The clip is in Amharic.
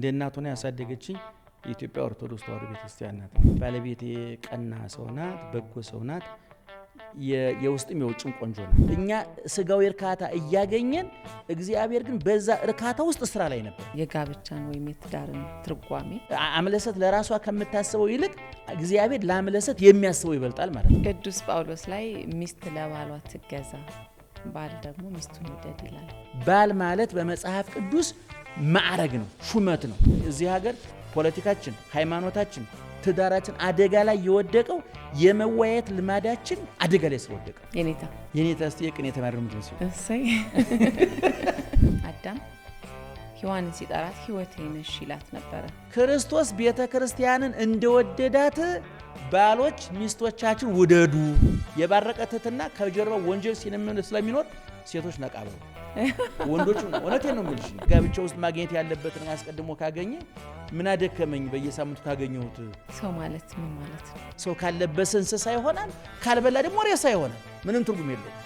እንደ እናት ሆና ያሳደገችኝ የኢትዮጵያ ኦርቶዶክስ ተዋሕዶ ቤተክርስቲያን ናት። ባለቤቴ ቀና ሰው ናት፣ በጎ ሰው ናት። የውስጥም የውጭም ቆንጆ ናት። እኛ ስጋዊ እርካታ እያገኘን እግዚአብሔር ግን በዛ እርካታ ውስጥ ስራ ላይ ነበር። የጋብቻን ወይም የትዳርን ትርጓሜ አምለሰት ለራሷ ከምታስበው ይልቅ እግዚአብሔር ለአምለሰት የሚያስበው ይበልጣል ማለት ነው። ቅዱስ ጳውሎስ ላይ ሚስት ለባሏ ትገዛ፣ ባል ደግሞ ሚስቱን ይውደድ ይላል። ባል ማለት በመጽሐፍ ቅዱስ ማዕረግ ነው፣ ሹመት ነው። እዚህ ሀገር ፖለቲካችን፣ ሃይማኖታችን፣ ትዳራችን አደጋ ላይ የወደቀው የመወያየት ልማዳችን አደጋ ላይ ስለወደቀ። የኔታ እስቲ የቅኔ ተማሪ ነው ምትመስል። እሰይ አዳም ሔዋንን ሲጠራት ሕይወቴ ነሽ ይላት ነበረ። ክርስቶስ ቤተ ክርስቲያንን እንደወደዳት ባሎች ሚስቶቻችን ውደዱ። የባረቀ ትሕትና ከጀርባው ወንጀል ስለሚኖር ሴቶች ነቃበሉ። ወንዶቹ እውነቴን ነው የምልሽ፣ ጋብቻ ውስጥ ማግኘት ያለበትን አስቀድሞ ካገኘ ምን አደከመኝ በየሳምንቱ ካገኘሁት። ሰው ማለት ምን ማለት ነው? ሰው ካለበሰ እንስሳ ይሆናል፣ ካልበላ ደግሞ ሬሳ ይሆናል። ምንም ትርጉም የለውም።